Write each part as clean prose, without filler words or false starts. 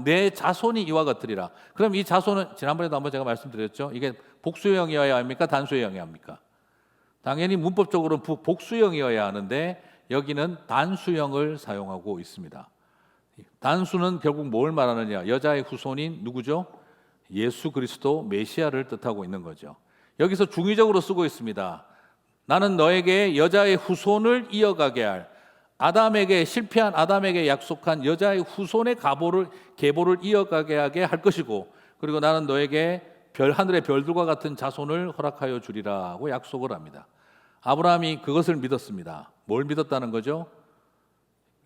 내 자손이 이와 같으리라. 그럼 이 자손은 지난번에도 한번 제가 말씀드렸죠. 이게 복수형이어야 합니까? 단수형이어야 합니까? 당연히 문법적으로는 복수형이어야 하는데 여기는 단수형을 사용하고 있습니다. 단수는 결국 뭘 말하느냐? 여자의 후손인 누구죠? 예수 그리스도 메시아를 뜻하고 있는 거죠. 여기서 중의적으로 쓰고 있습니다. 나는 너에게 여자의 후손을 이어가게 할, 아담에게, 실패한 아담에게 약속한 여자의 후손의 계보를 이어가게 하게 할 것이고, 그리고 나는 너에게 하늘의 별들과 같은 자손을 허락하여 주리라고 약속을 합니다. 아브라함이 그것을 믿었습니다. 뭘 믿었다는 거죠?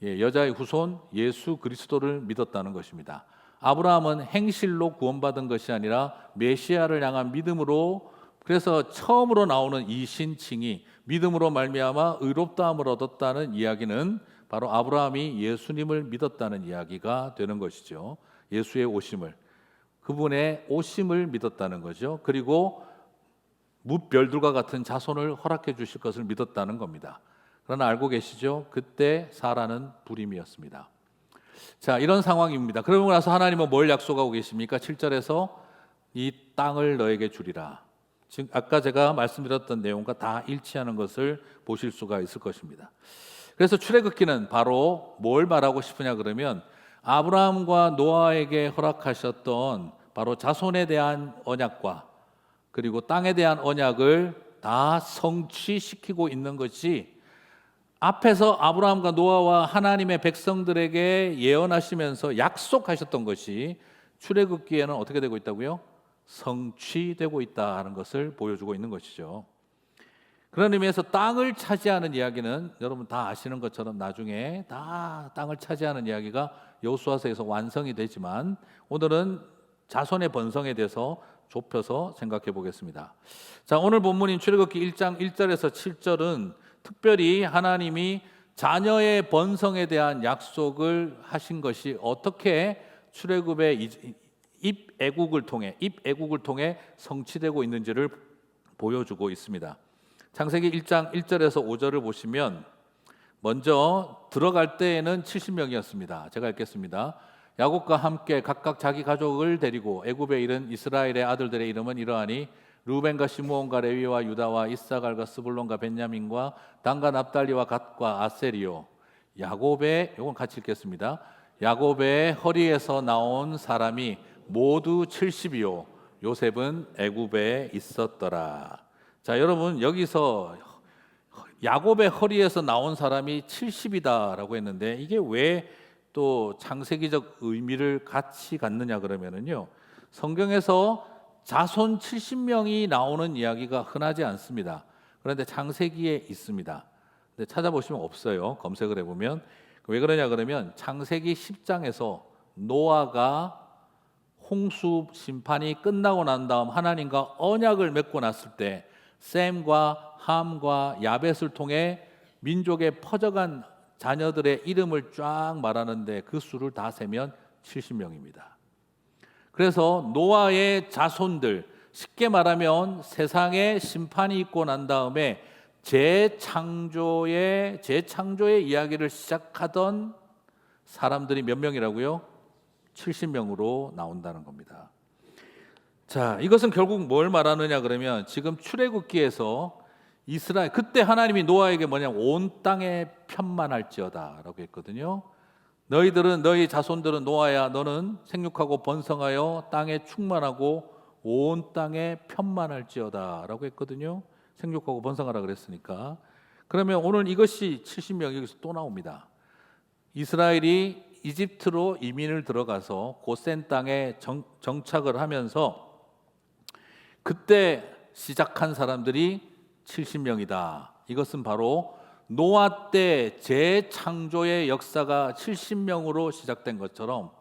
여자의 후손 예수 그리스도를 믿었다는 것입니다. 아브라함은 행실로 구원받은 것이 아니라 메시아를 향한 믿음으로, 그래서 처음으로 나오는 이 신칭이 믿음으로 말미암아 의롭다함을 얻었다는 이야기는 바로 아브라함이 예수님을 믿었다는 이야기가 되는 것이죠. 예수의 오심을, 그분의 오심을 믿었다는 거죠. 그리고 무별들과 같은 자손을 허락해 주실 것을 믿었다는 겁니다. 그러나 알고 계시죠? 그때 사라는 불임이었습니다. 자, 이런 상황입니다. 그러고 나서 하나님은 뭘 약속하고 계십니까? 7절에서 이 땅을 너에게 주리라. 지금 아까 제가 말씀드렸던 내용과 다 일치하는 것을 보실 수가 있을 것입니다. 그래서 출애굽기는 바로 뭘 말하고 싶으냐 그러면 아브라함과 노아에게 허락하셨던 바로 자손에 대한 언약과 그리고 땅에 대한 언약을 다 성취시키고 있는 것이, 앞에서 아브라함과 노아와 하나님의 백성들에게 예언하시면서 약속하셨던 것이 출애굽기에는 어떻게 되고 있다고요? 성취되고 있다는 것을 보여주고 있는 것이죠. 그런 의미에서 땅을 차지하는 이야기는 여러분 다 아시는 것처럼 나중에 다 땅을 차지하는 이야기가 여호수아서에서 완성이 되지만, 오늘은 자손의 번성에 대해서 좁혀서 생각해 보겠습니다. 자, 오늘 본문인 출애굽기 1장 1절에서 7절은 특별히 하나님이 자녀의 번성에 대한 약속을 하신 것이 어떻게 출애굽의 입애국을 통해 성취되고 있는지를 보여주고 있습니다. 창세기 1장 1절에서 5절을 보시면 먼저 들어갈 때에는 70명이었습니다. 제가 읽겠습니다. 야곱과 함께 각각 자기 가족을 데리고 애굽에 이른 이스라엘의 아들들의 이름은 이러하니 루벤과 시므온과 레위와 유다와 이사갈과 스불론과 벤야민과 단과 납달리와 갓과 아세리요. 이건 같이 읽겠습니다. 야곱의 허리에서 나온 사람이 모두 70이요. 요셉은 애굽에 있었더라. 자, 여러분 여기서 야곱의 허리에서 나온 사람이 70이다라고 했는데 이게 왜 또 창세기적 의미를 같이 갖느냐 그러면은요, 성경에서 자손 70명이 나오는 이야기가 흔하지 않습니다. 그런데 창세기에 있습니다. 근데 찾아보시면 없어요. 검색을 해보면. 왜 그러냐 그러면 창세기 10장에서 노아가 홍수 심판이 끝나고 난 다음 하나님과 언약을 맺고 났을 때 셈과 함과 야벳을 통해 민족에 퍼져간 자녀들의 이름을 쫙 말하는데 그 수를 다 세면 70명입니다. 그래서 노아의 자손들, 쉽게 말하면 세상에 심판이 있고 난 다음에 재창조의 이야기를 시작하던 사람들이 몇 명이라고요? 70명으로 나온다는 겁니다. 자, 이것은 결국 뭘 말하느냐 그러면 지금 출애굽기에서 그때 하나님이 노아에게 온 땅에 편만할지어다라고 했거든요. 너희 자손들은 노아야, 너는 생육하고 번성하여 땅에 충만하고 온 땅에 편만할지어다라고 했거든요. 생육하고 번성하라 그랬으니까. 그러면 오늘 이것이 70명 여기서 또 나옵니다. 이스라엘이 이집트로 이민을 들어가서 고센 땅에 정착을 하면서 그때 시작한 사람들이 70명이다. 이것은 바로 노아 때 재창조의 역사가 70명으로 시작된 것처럼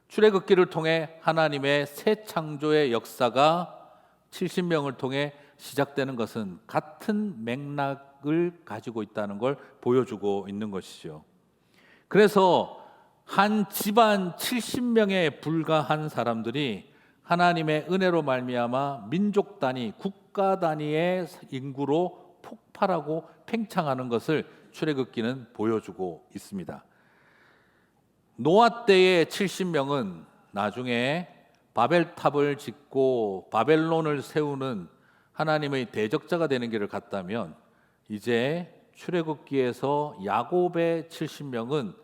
출애굽기를 통해 하나님의 새 창조의 역사가 70명을 통해 시작되는 것은 같은 맥락을 가지고 있다는 걸 보여주고 있는 것이죠. 그래서 한 집안 70명에 불과한 사람들이 하나님의 은혜로 말미암아 민족 단위, 국가 단위의 인구로 폭발하고 팽창하는 것을 출애굽기는 보여주고 있습니다. 노아 때의 70명은 나중에 바벨탑을 짓고 바벨론을 세우는 하나님의 대적자가 되는 길을 갔다면, 이제 출애굽기에서 야곱의 70명은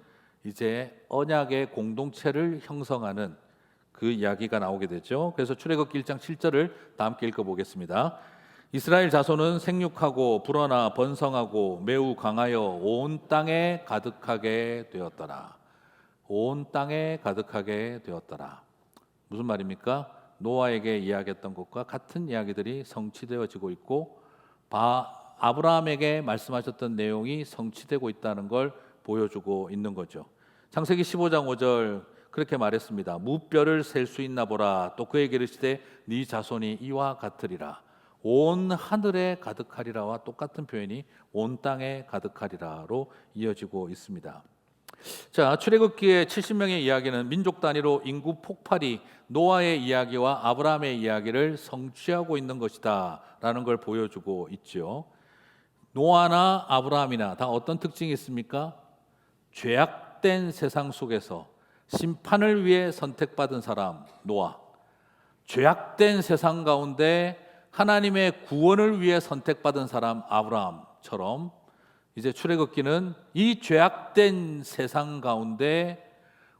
이제 언약의 공동체를 형성하는 그 이야기가 나오게 되죠. 그래서 출애굽기 1장 7절을 다 함께 읽어보겠습니다. 이스라엘 자손은 생육하고 불어나 번성하고 매우 강하여 온 땅에 가득하게 되었더라. 온 땅에 가득하게 되었더라. 무슨 말입니까? 노아에게 이야기했던 것과 같은 이야기들이 성취되어지고 있고, 아브라함에게 말씀하셨던 내용이 성취되고 있다는 걸 보여주고 있는 거죠. 창세기 15장 5절 그렇게 말했습니다. 무뼈를 셀 수 있나 보라. 또 그에게 이르시되 네 자손이 이와 같으리라. 온 하늘에 가득하리라와 똑같은 표현이 온 땅에 가득하리라로 이어지고 있습니다. 자, 출애굽기의 70명의 이야기는 민족 단위로 인구 폭발이 노아의 이야기와 아브라함의 이야기를 성취하고 있는 것이다 라는 걸 보여주고 있죠. 노아나 아브라함이나 다 어떤 특징이 있습니까? 죄악된 세상 속에서 심판을 위해 선택받은 사람 노아, 죄악된 세상 가운데 하나님의 구원을 위해 선택받은 사람 아브라함처럼, 이제 출애굽기는 이 죄악된 세상 가운데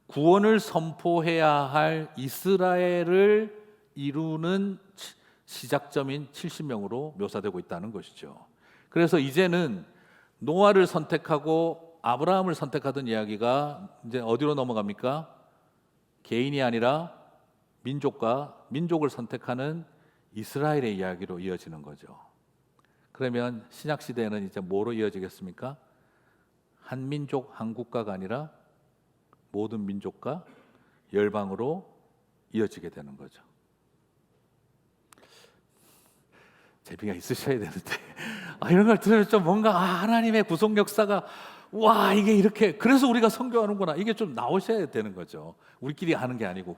구원을 선포해야 할 이스라엘을 이루는 시작점인 70명으로 묘사되고 있다는 것이죠. 그래서 이제는 노아를 선택하고 아브라함을 선택하던 이야기가 이제 어디로 넘어갑니까? 개인이 아니라 민족을 선택하는 이스라엘의 이야기로 이어지는 거죠. 그러면 신약 시대에는 이제 뭐로 이어지겠습니까? 한 민족, 한 국가가 아니라 모든 민족과 열방으로 이어지게 되는 거죠. 재미가 있으셔야 되는데 이런 걸 들으면 좀 뭔가 하나님의 구속 역사가 와 이게 이렇게, 그래서 우리가 선교하는구나, 이게 좀 나오셔야 되는 거죠. 우리끼리 하는 게 아니고.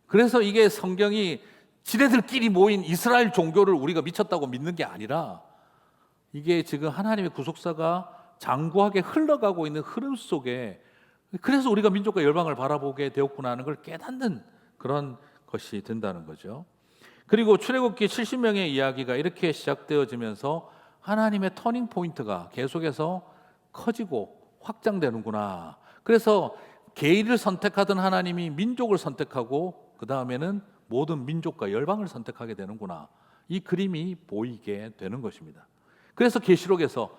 그래서 이게 성경이 지네들끼리 모인 이스라엘 종교를 우리가 미쳤다고 믿는 게 아니라, 이게 지금 하나님의 구속사가 장구하게 흘러가고 있는 흐름 속에, 그래서 우리가 민족과 열방을 바라보게 되었구나 하는 걸 깨닫는 그런 것이 된다는 거죠. 그리고 출애굽기 70명의 이야기가 이렇게 시작되어지면서 하나님의 터닝 포인트가 계속해서 커지고 확장되는구나. 그래서 개인을 선택하던 하나님이 민족을 선택하고 그 다음에는 모든 민족과 열방을 선택하게 되는구나. 이 그림이 보이게 되는 것입니다. 그래서 계시록에서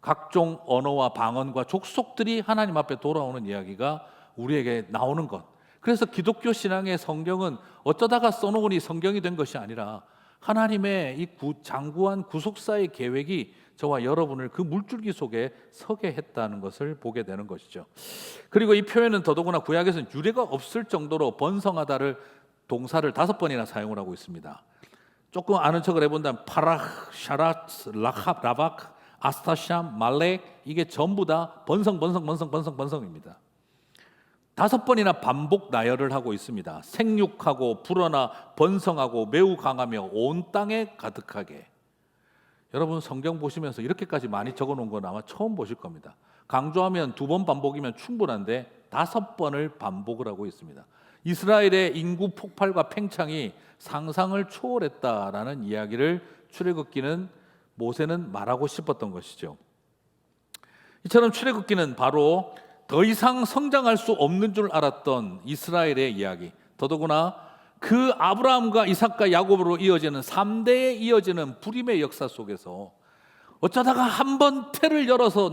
각종 언어와 방언과 족속들이 하나님 앞에 돌아오는 이야기가 우리에게 나오는 것. 그래서 기독교 신앙의 성경은 어쩌다가 써놓으니 성경이 된 것이 아니라 하나님의 이 장구한 구속사의 계획이 저와 여러분을 그 물줄기 속에 서게 했다는 것을 보게 되는 것이죠. 그리고 이 표현은 더더구나 구약에서는 유례가 없을 정도로 번성하다를 동사를 5번이나 사용을 하고 있습니다. 조금 아는 척을 해본다면 파락, 샤라츠, 라합, 라박, 아스타샴, 말렉, 이게 전부 다 번성입니다. 5번이나 반복 나열을 하고 있습니다. 생육하고 불어나 번성하고 매우 강하며 온 땅에 가득하게. 여러분 성경 보시면서 이렇게까지 많이 적어놓은 건 아마 처음 보실 겁니다. 강조하면 2번 반복이면 충분한데 5번을 반복을 하고 있습니다. 이스라엘의 인구 폭발과 팽창이 상상을 초월했다라는 이야기를 출애굽기는 모세는 말하고 싶었던 것이죠. 이처럼 출애굽기는 바로 더 이상 성장할 수 없는 줄 알았던 이스라엘의 이야기, 더더구나 그 아브라함과 이삭과 야곱으로 이어지는 3대에 이어지는 불임의 역사 속에서 어쩌다가 한 번 태를 열어서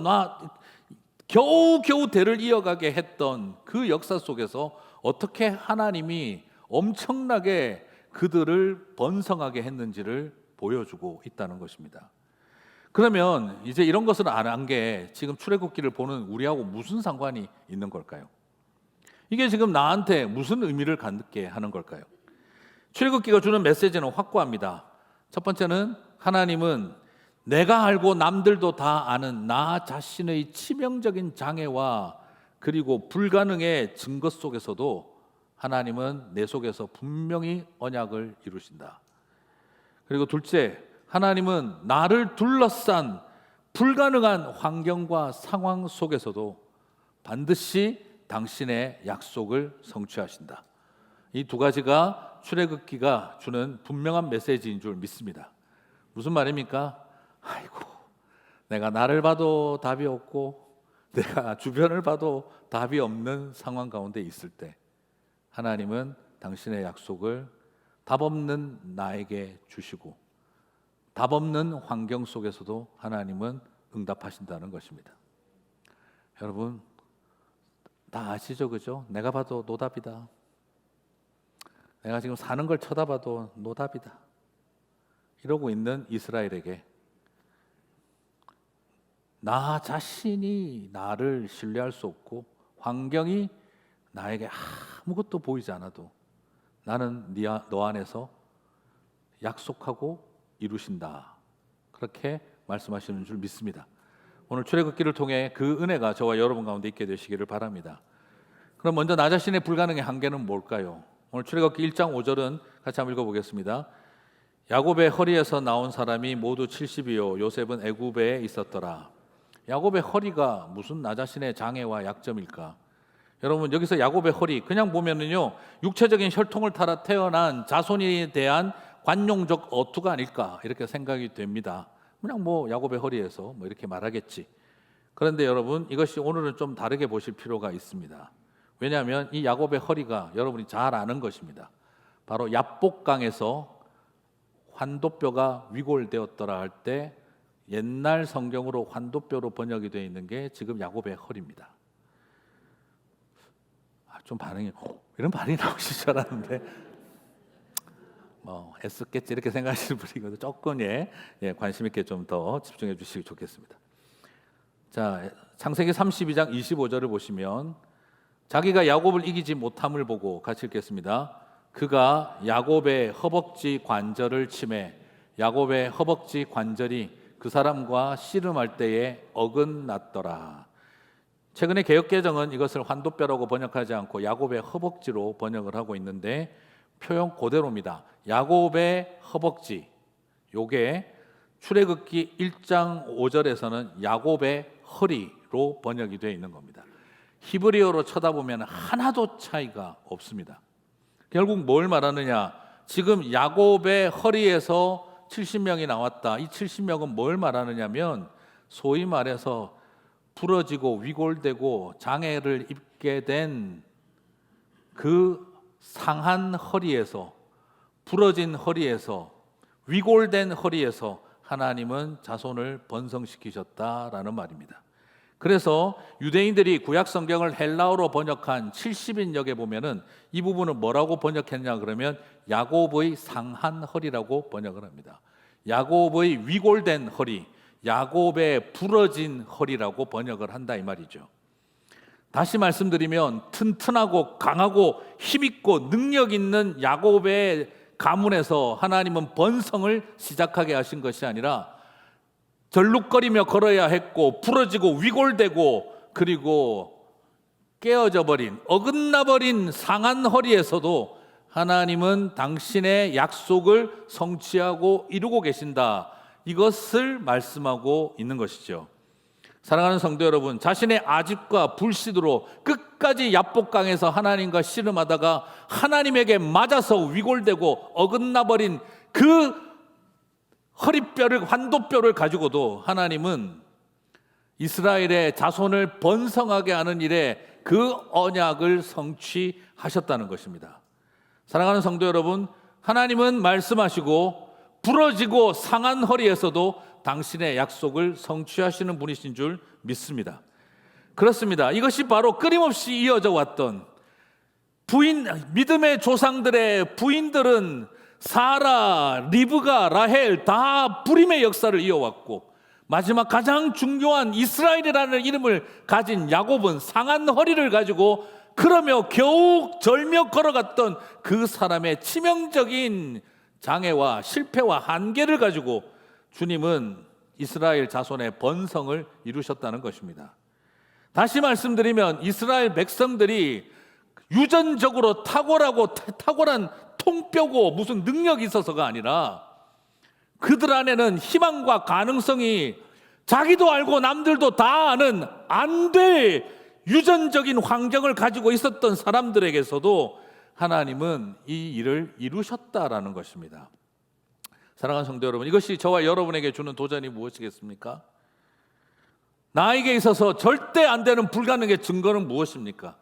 겨우 대를 이어가게 했던 그 역사 속에서 어떻게 하나님이 엄청나게 그들을 번성하게 했는지를 보여주고 있다는 것입니다. 그러면 이제 이런 것을 안 한 게 지금 출애굽기를 보는 우리하고 무슨 상관이 있는 걸까요? 이게 지금 나한테 무슨 의미를 갖게 하는 걸까요? 출애굽기가 주는 메시지는 확고합니다. 첫 번째는 하나님은 내가 알고 남들도 다 아는 나 자신의 치명적인 장애와 그리고 불가능의 증거 속에서도 하나님은 내 속에서 분명히 언약을 이루신다. 그리고 둘째, 하나님은 나를 둘러싼 불가능한 환경과 상황 속에서도 반드시 당신의 약속을 성취하신다. 이 두 가지가 출애굽기가 주는 분명한 메시지인 줄 믿습니다. 무슨 말입니까? 아이고, 내가 나를 봐도 답이 없고 내가 주변을 봐도 답이 없는 상황 가운데 있을 때 하나님은 당신의 약속을 답 없는 나에게 주시고 답 없는 환경 속에서도 하나님은 응답하신다는 것입니다. 여러분 다 아시죠? 그죠? 내가 봐도 노답이다. 내가 지금 사는 걸 쳐다봐도 노답이다. 이러고 있는 이스라엘에게 나 자신이 나를 신뢰할 수 없고 환경이 나에게 아무것도 보이지 않아도 나는 너 안에서 약속하고 이루신다. 그렇게 말씀하시는 줄 믿습니다. 오늘 출애굽기를 통해 그 은혜가 저와 여러분 가운데 있게 되시기를 바랍니다. 그럼 먼저 나 자신의 불가능의 한계는 뭘까요? 오늘 출애굽기 1장 5절은 같이 한번 읽어보겠습니다. 야곱의 허리에서 나온 사람이 모두 70이요 요셉은 애굽에 있었더라. 야곱의 허리가 무슨 나 자신의 장애와 약점일까? 여러분 여기서 야곱의 허리 그냥 보면은요 육체적인 혈통을 따라 태어난 자손에 대한 관용적 어투가 아닐까 이렇게 생각이 됩니다. 그냥 야곱의 허리에서 이렇게 말하겠지. 그런데 여러분 이것이 오늘은 좀 다르게 보실 필요가 있습니다. 왜냐하면 이 야곱의 허리가 여러분이 잘 아는 것입니다. 바로 야복강에서 환도뼈가 위골되었더라 할 때 옛날 성경으로 환도뼈로 번역이 되어 있는 게 지금 야곱의 허리입니다. 좀 반응이 이런 반응이 나오실 줄 알았는데 애썼겠지 이렇게 생각하시는 분이거든요. 조금 관심 있게 좀 더 집중해 주시기 좋겠습니다. 자, 창세기 32장 25절을 보시면 자기가 야곱을 이기지 못함을 보고 같이 읽겠습니다. 그가 야곱의 허벅지 관절을 치매 야곱의 허벅지 관절이 그 사람과 씨름할 때에 어긋났더라. 최근에 개역개정은 이것을 환도뼈라고 번역하지 않고 야곱의 허벅지로 번역을 하고 있는데 표현 그대로입니다. 야곱의 허벅지, 요게 출애굽기 1장 5절에서는 야곱의 허리로 번역이 되어 있는 겁니다. 히브리어로 쳐다보면 하나도 차이가 없습니다. 결국 뭘 말하느냐? 지금 야곱의 허리에서 70명이 나왔다. 이 70명은 뭘 말하느냐면 소위 말해서 부러지고 위골되고 장애를 입게 된 그 상한 허리에서, 부러진 허리에서, 위골된 허리에서 하나님은 자손을 번성시키셨다라는 말입니다. 그래서 유대인들이 구약 성경을 헬라어로 번역한 70인역에 보면은 이 부분을 뭐라고 번역했냐 그러면 야곱의 상한 허리라고 번역을 합니다. 야곱의 위골된 허리, 야곱의 부러진 허리라고 번역을 한다 이 말이죠. 다시 말씀드리면 튼튼하고 강하고 힘있고 능력 있는 야곱의 가문에서 하나님은 번성을 시작하게 하신 것이 아니라 절룩거리며 걸어야 했고 부러지고 위골되고 그리고 깨어져 버린 어긋나 버린 상한 허리에서도 하나님은 당신의 약속을 성취하고 이루고 계신다. 이것을 말씀하고 있는 것이죠. 사랑하는 성도 여러분, 자신의 아집과 불신으로 끝까지 야복강에서 하나님과 씨름하다가 하나님에게 맞아서 위골되고 어긋나 버린 그 허리뼈를 환도뼈를 가지고도 하나님은 이스라엘의 자손을 번성하게 하는 일에 그 언약을 성취하셨다는 것입니다. 사랑하는 성도 여러분, 하나님은 말씀하시고 부러지고 상한 허리에서도 당신의 약속을 성취하시는 분이신 줄 믿습니다. 그렇습니다. 이것이 바로 끊임없이 이어져 왔던 믿음의 조상들의 부인들은 사라, 리브가, 라헬 다 불임의 역사를 이어왔고 마지막 가장 중요한 이스라엘이라는 이름을 가진 야곱은 상한 허리를 가지고 그러며 겨우 절며 걸어갔던 그 사람의 치명적인 장애와 실패와 한계를 가지고 주님은 이스라엘 자손의 번성을 이루셨다는 것입니다. 다시 말씀드리면 이스라엘 백성들이 유전적으로 탁월한 통뼈고 무슨 능력이 있어서가 아니라 그들 안에는 희망과 가능성이 자기도 알고 남들도 다 아는 안 될 유전적인 환경을 가지고 있었던 사람들에게서도 하나님은 이 일을 이루셨다라는 것입니다. 사랑하는 성도 여러분, 이것이 저와 여러분에게 주는 도전이 무엇이겠습니까? 나에게 있어서 절대 안 되는 불가능의 증거는 무엇입니까?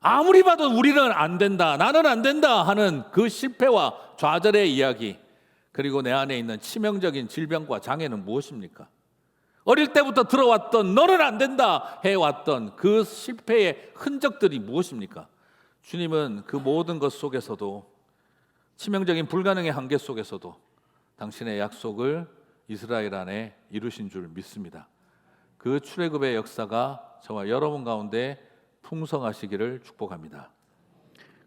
아무리 봐도 우리는 안 된다, 나는 안 된다 하는 그 실패와 좌절의 이야기, 그리고 내 안에 있는 치명적인 질병과 장애는 무엇입니까? 어릴 때부터 들어왔던 너는 안 된다 해왔던 그 실패의 흔적들이 무엇입니까? 주님은 그 모든 것 속에서도, 치명적인 불가능의 한계 속에서도 당신의 약속을 이스라엘 안에 이루신 줄 믿습니다. 그 출애굽의 역사가 저와 여러분 가운데 풍성하시기를 축복합니다.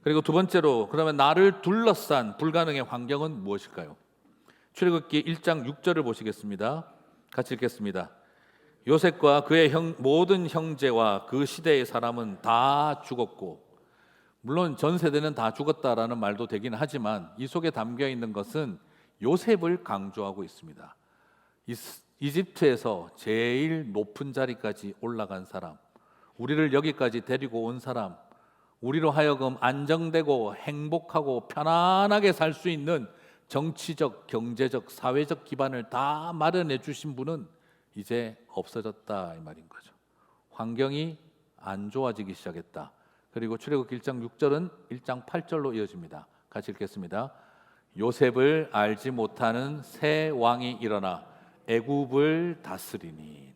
그리고 두 번째로, 그러면 나를 둘러싼 불가능의 환경은 무엇일까요? 출애굽기 1장 6절을 보시겠습니다. 같이 읽겠습니다. 요셉과 그의 모든 형제와 그 시대의 사람은 다 죽었고, 물론 전 세대는 다 죽었다라는 말도 되긴 하지만 이 속에 담겨 있는 것은 요셉을 강조하고 있습니다. 이집트에서 제일 높은 자리까지 올라간 사람, 우리를 여기까지 데리고 온 사람, 우리로 하여금 안정되고 행복하고 편안하게 살 수 있는 정치적, 경제적, 사회적 기반을 다 마련해 주신 분은 이제 없어졌다 이 말인 거죠. 환경이 안 좋아지기 시작했다. 그리고 출애굽기 1장 6절은 1장 8절로 이어집니다. 같이 읽겠습니다. 요셉을 알지 못하는 새 왕이 일어나 애굽을 다스리니.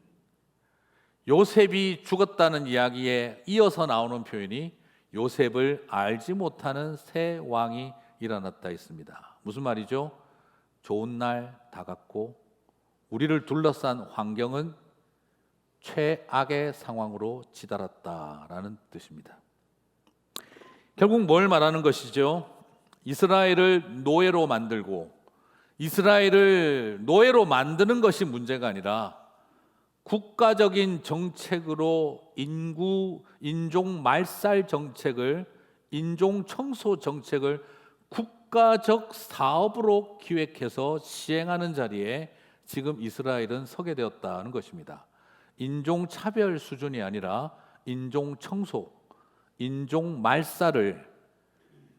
요셉이 죽었다는 이야기에 이어서 나오는 표현이 요셉을 알지 못하는 새 왕이 일어났다 있습니다. 무슨 말이죠? 좋은 날 다갔고 우리를 둘러싼 환경은 최악의 상황으로 치달았다라는 뜻입니다. 결국 뭘 말하는 것이죠? 이스라엘을 노예로 만들고 이스라엘을 노예로 만드는 것이 문제가 아니라 국가적인 정책으로 인종 말살 정책을, 인종 청소 정책을 국가적 사업으로 기획해서 시행하는 자리에 지금 이스라엘은 서게 되었다는 것입니다. 인종 차별 수준이 아니라 인종 청소, 인종 말살을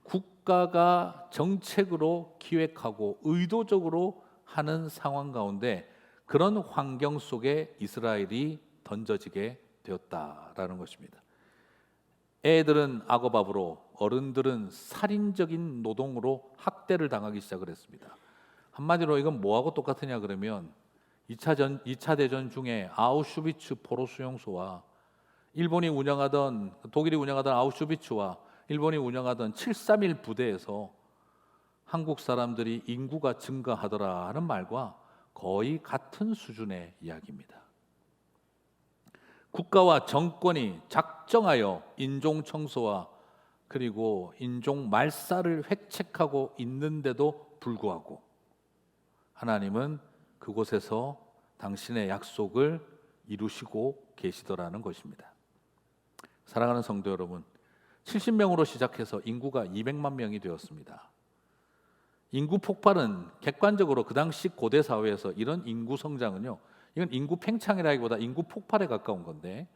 국가가 정책으로 기획하고 의도적으로 하는 상황 가운데 그런 환경 속에 이스라엘이 던져지게 되었다라는 것입니다. 애들은 악어밥으로, 어른들은 살인적인 노동으로 학대를 당하기 시작을 했습니다. 한마디로 이건 뭐하고 똑같으냐 그러면 2차 대전 중에 아우슈비츠 포로 수용소와 독일이 운영하던 아우슈비츠와 일본이 운영하던 731 부대에서 한국 사람들이 인구가 증가하더라 하는 말과 거의 같은 수준의 이야기입니다. 국가와 정권이 작정하여 인종 청소와 그리고 인종 말살을 획책하고 있는데도 불구하고 하나님은 그곳에서 당신의 약속을 이루시고 계시더라는 것입니다. 사랑하는 성도 여러분, 70명으로 시작해서 인구가 200만 명이 되었습니다. 인구 폭발은 객관적으로 그 당시 고대 사회에서 이런 인구 성장은요, 이건 인구 팽창이라기보다 인구 폭발에 가까운 건데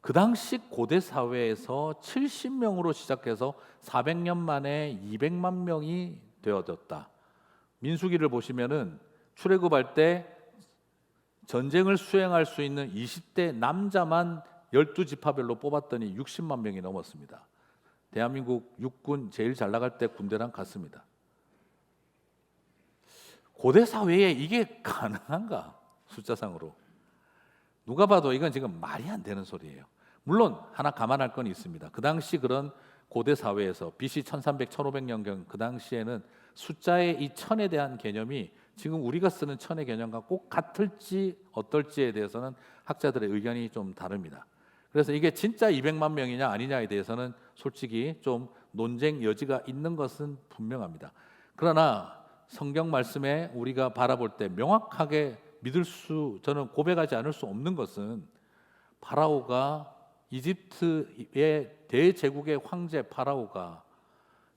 그 당시 고대 사회에서 70명으로 시작해서 400년 만에 200만 명이 되어졌다. 민수기를 보시면은 출애굽할 때 전쟁을 수행할 수 있는 20대 남자만 12지파별로 뽑았더니 60만 명이 넘었습니다. 대한민국 육군 제일 잘 나갈 때 군대랑 같습니다. 고대 사회에 이게 가능한가? 숫자상으로 누가 봐도 이건 지금 말이 안 되는 소리예요. 물론 하나 감안할 건 있습니다. 그 당시 그런 고대 사회에서 BC 1300, 1500년경 그 당시에는 숫자의 이 천에 대한 개념이 지금 우리가 쓰는 천의 개념과 꼭 같을지 어떨지에 대해서는 학자들의 의견이 좀 다릅니다. 그래서 이게 진짜 200만 명이냐 아니냐에 대해서는 솔직히 좀 논쟁 여지가 있는 것은 분명합니다. 그러나 성경 말씀에 우리가 바라볼 때 명확하게 저는 고백하지 않을 수 없는 것은 파라오가 이집트의 대제국의 황제 파라오가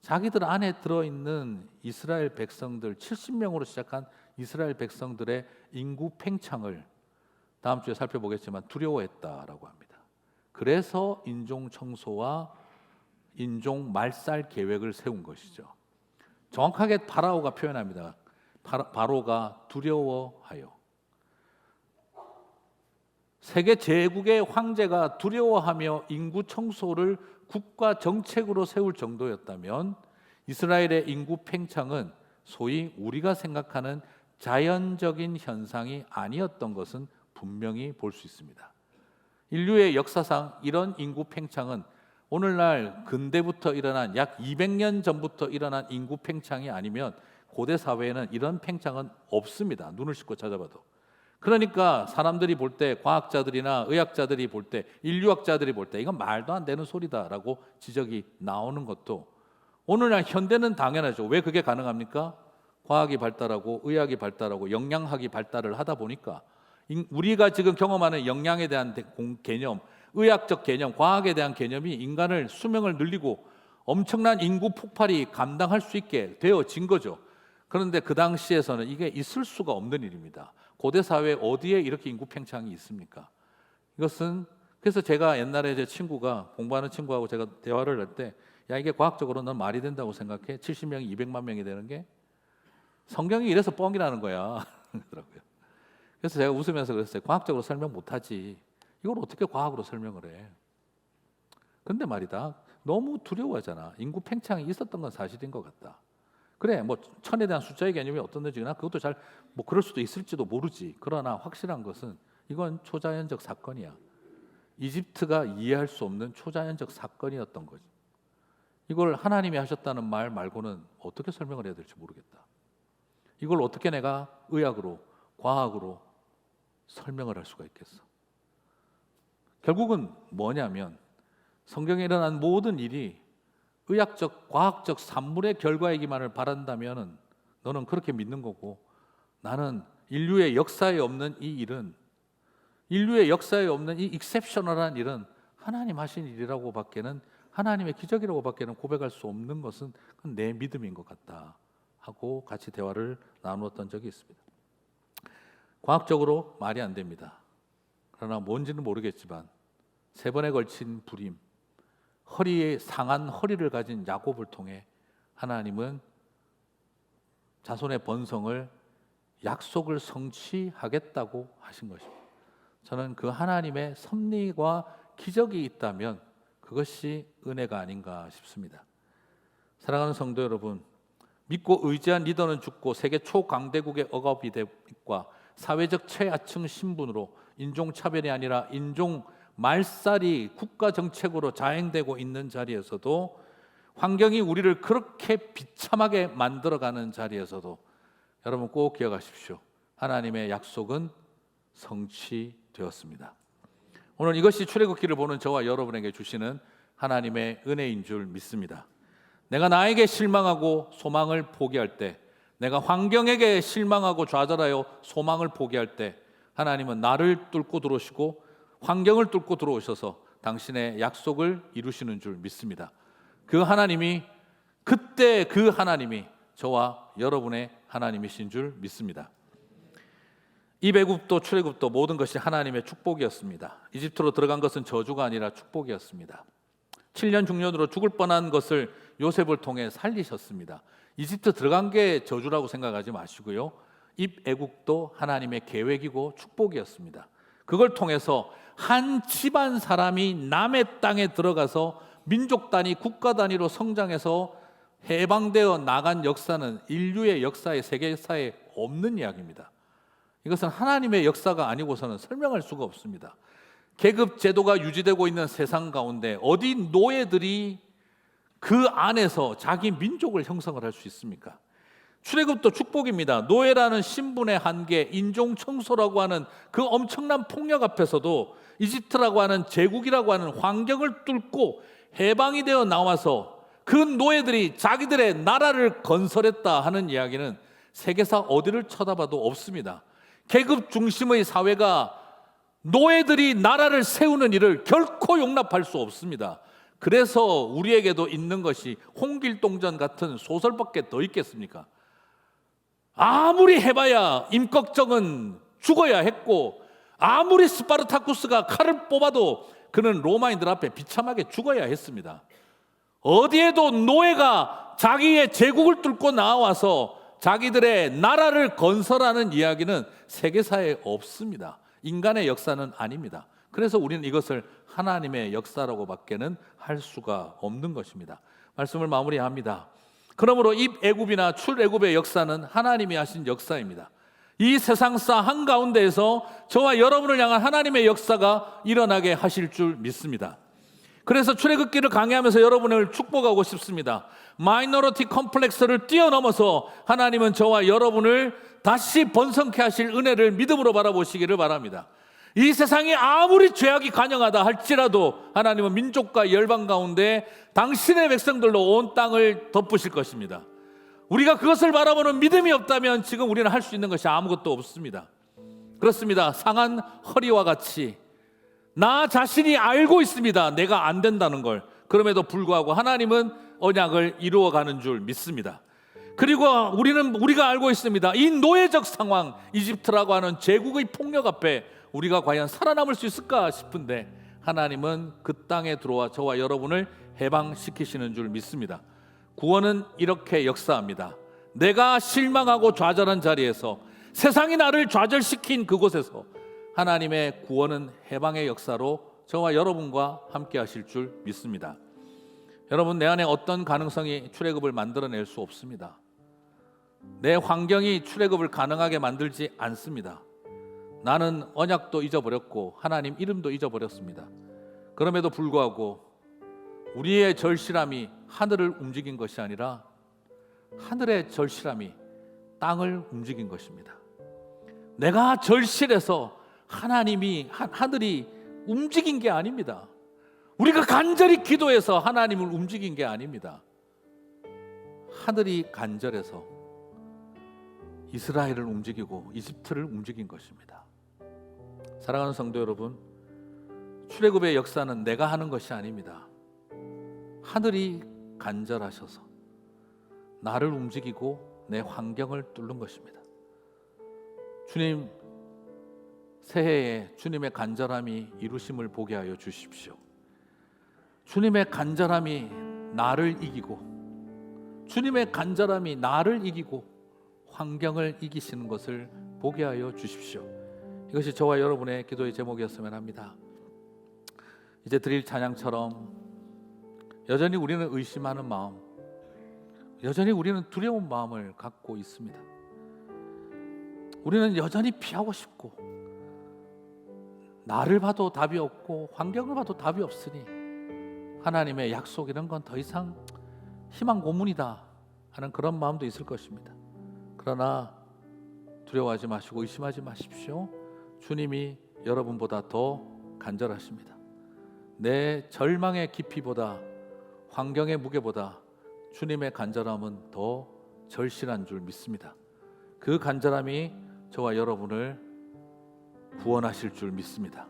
자기들 안에 들어있는 이스라엘 백성들 70명으로 시작한 이스라엘 백성들의 인구 팽창을 다음 주에 살펴보겠지만 두려워했다라고 합니다. 그래서 인종 청소와 인종 말살 계획을 세운 것이죠. 정확하게 파라오가 표현합니다. 바로가 두려워하여. 세계 제국의 황제가 두려워하며 인구 청소를 국가 정책으로 세울 정도였다면 이스라엘의 인구 팽창은 소위 우리가 생각하는 자연적인 현상이 아니었던 것은 분명히 볼 수 있습니다. 인류의 역사상 이런 인구 팽창은 오늘날 근대부터 일어난 약 200년 전부터 일어난 인구 팽창이 아니면 고대 사회에는 이런 팽창은 없습니다. 눈을 씻고 찾아봐도. 그러니까 사람들이 볼 때, 과학자들이나 의학자들이 볼 때, 인류학자들이 볼 때 이건 말도 안 되는 소리다라고 지적이 나오는 것도 오늘날 현대는 당연하죠. 왜 그게 가능합니까? 과학이 발달하고 의학이 발달하고 영양학이 발달을 하다 보니까 우리가 지금 경험하는 영양에 대한 개념, 의학적 개념, 과학에 대한 개념이 인간을 수명을 늘리고 엄청난 인구 폭발이 감당할 수 있게 되어진 거죠. 그런데 그 당시에서는 이게 있을 수가 없는 일입니다. 고대 사회 어디에 이렇게 인구 팽창이 있습니까? 이것은 그래서 제가 옛날에 제 친구가 공부하는 친구하고 제가 대화를 할 때 야 이게 과학적으로 넌 말이 된다고 생각해? 70명이 200만 명이 되는 게 성경이 이래서 뻥이라는 거야. 그러더라고요. 그래서 제가 웃으면서 그랬어요. 과학적으로 설명 못하지. 이걸 어떻게 과학으로 설명을 해? 근데 말이다. 너무 두려워하잖아. 인구 팽창이 있었던 건 사실인 것 같다. 그래, 뭐 천에 대한 숫자의 개념이 어떤지나 그것도 잘 뭐 그럴 수도 있을지도 모르지. 그러나 확실한 것은 이건 초자연적 사건이야. 이집트가 이해할 수 없는 초자연적 사건이었던 거지. 이걸 하나님이 하셨다는 말 말고는 어떻게 설명을 해야 될지 모르겠다. 이걸 어떻게 내가 의학으로, 과학으로 설명을 할 수가 있겠어? 결국은 뭐냐면 성경에 일어난 모든 일이 의학적, 과학적 산물의 결과이기만을 바란다면 너는 그렇게 믿는 거고 나는 인류의 역사에 없는 이 일은 인류의 역사에 없는 이 익셉셔널한 일은 하나님 하신 일이라고 밖에는 하나님의 기적이라고 밖에는 고백할 수 없는 것은 내 믿음인 것 같다 하고 같이 대화를 나누었던 적이 있습니다. 과학적으로 말이 안 됩니다. 그러나 뭔지는 모르겠지만 3번에 걸친 불임, 허리에 상한 허리를 가진 야곱을 통해 하나님은 자손의 번성을 약속을 성취하겠다고 하신 것입니다. 저는 그 하나님의 섭리와 기적이 있다면 그것이 은혜가 아닌가 싶습니다. 사랑하는 성도 여러분, 믿고 의지한 리더는 죽고 세계 초강대국의 억압과 사회적 최하층 신분으로 인종차별이 아니라 인종 말살이 국가 정책으로 자행되고 있는 자리에서도 환경이 우리를 그렇게 비참하게 만들어가는 자리에서도 여러분 꼭 기억하십시오. 하나님의 약속은 성취되었습니다. 오늘 이것이 출애굽기를 보는 저와 여러분에게 주시는 하나님의 은혜인 줄 믿습니다. 내가 나에게 실망하고 소망을 포기할 때, 내가 환경에게 실망하고 좌절하여 소망을 포기할 때 하나님은 나를 뚫고 들어오시고 환경을 뚫고 들어오셔서 당신의 약속을 이루시는 줄 믿습니다. 그 하나님이 그때 그 하나님이 저와 여러분의 하나님이신 줄 믿습니다. 이배굽도 출애굽도 모든 것이 하나님의 축복이었습니다. 이집트로 들어간 것은 저주가 아니라 축복이었습니다. 7년 중년으로 죽을 뻔한 것을 요셉을 통해 살리셨습니다. 이집트 들어간 게 저주라고 생각하지 마시고요. 입애국도 하나님의 계획이고 축복이었습니다. 그걸 통해서 한 집안 사람이 남의 땅에 들어가서 민족 단위, 국가 단위로 성장해서 해방되어 나간 역사는 인류의 역사에, 세계사에 없는 이야기입니다. 이것은 하나님의 역사가 아니고서는 설명할 수가 없습니다. 계급 제도가 유지되고 있는 세상 가운데 어디 노예들이 그 안에서 자기 민족을 형성을 할 수 있습니까? 출애굽도 축복입니다. 노예라는 신분의 한계, 인종 청소라고 하는 그 엄청난 폭력 앞에서도 이집트라고 하는 제국이라고 하는 환경을 뚫고 해방이 되어 나와서 그 노예들이 자기들의 나라를 건설했다 하는 이야기는 세계사 어디를 쳐다봐도 없습니다. 계급 중심의 사회가 노예들이 나라를 세우는 일을 결코 용납할 수 없습니다. 그래서 우리에게도 있는 것이 홍길동전 같은 소설밖에 더 있겠습니까? 아무리 해봐야 임꺽정은 죽어야 했고 아무리 스파르타쿠스가 칼을 뽑아도 그는 로마인들 앞에 비참하게 죽어야 했습니다. 어디에도 노예가 자기의 제국을 뚫고 나와서 자기들의 나라를 건설하는 이야기는 세계사에 없습니다. 인간의 역사는 아닙니다. 그래서 우리는 이것을 하나님의 역사라고 밖에는 할 수가 없는 것입니다. 말씀을 마무리합니다. 그러므로 입애굽이나 출애굽의 역사는 하나님이 하신 역사입니다. 이 세상사 한가운데에서 저와 여러분을 향한 하나님의 역사가 일어나게 하실 줄 믿습니다. 그래서 출애굽기를 강의하면서 여러분을 축복하고 싶습니다. 마이너리티 컴플렉스를 뛰어넘어서 하나님은 저와 여러분을 다시 번성케 하실 은혜를 믿음으로 바라보시기를 바랍니다. 이 세상이 아무리 죄악이 간영하다 할지라도 하나님은 민족과 열방 가운데 당신의 백성들로 온 땅을 덮으실 것입니다. 우리가 그것을 바라보는 믿음이 없다면 지금 우리는 할 수 있는 것이 아무것도 없습니다. 그렇습니다. 상한 허리와 같이 나 자신이 알고 있습니다. 내가 안 된다는 걸. 그럼에도 불구하고 하나님은 언약을 이루어가는 줄 믿습니다. 그리고 우리가 알고 있습니다. 이 노예적 상황, 이집트라고 하는 제국의 폭력 앞에 우리가 과연 살아남을 수 있을까 싶은데 하나님은 그 땅에 들어와 저와 여러분을 해방시키시는 줄 믿습니다. 구원은 이렇게 역사합니다. 내가 실망하고 좌절한 자리에서, 세상이 나를 좌절시킨 그곳에서 하나님의 구원은 해방의 역사로 저와 여러분과 함께 하실 줄 믿습니다. 여러분, 내 안에 어떤 가능성이 출애굽을 만들어낼 수 없습니다. 내 환경이 출애굽을 가능하게 만들지 않습니다. 나는 언약도 잊어버렸고 하나님 이름도 잊어버렸습니다. 그럼에도 불구하고 우리의 절실함이 하늘을 움직인 것이 아니라 하늘의 절실함이 땅을 움직인 것입니다. 내가 절실해서 하늘이 움직인 게 아닙니다. 우리가 간절히 기도해서 하나님을 움직인 게 아닙니다. 하늘이 간절해서 이스라엘을 움직이고 이집트를 움직인 것입니다. 사랑하는 성도 여러분, 출애굽의 역사는 내가 하는 것이 아닙니다. 하늘이 간절하셔서 나를 움직이고 내 환경을 뚫는 것입니다. 주님, 새해에 주님의 간절함이 이루심을 보게 하여 주십시오. 주님의 간절함이 나를 이기고, 주님의 간절함이 나를 이기고 환경을 이기시는 것을 보게 하여 주십시오. 이것이 저와 여러분의 기도의 제목이었으면 합니다. 이제 드릴 찬양처럼 여전히 우리는 의심하는 마음, 여전히 우리는 두려운 마음을 갖고 있습니다. 우리는 여전히 피하고 싶고, 나를 봐도 답이 없고 환경을 봐도 답이 없으니 하나님의 약속 이런 건 더 이상 희망 고문이다 하는 그런 마음도 있을 것입니다. 그러나 두려워하지 마시고 의심하지 마십시오. 주님이 여러분보다 더 간절하십니다. 내 절망의 깊이보다, 환경의 무게보다 주님의 간절함은 더 절실한 줄 믿습니다. 그 간절함이 저와 여러분을 구원하실 줄 믿습니다.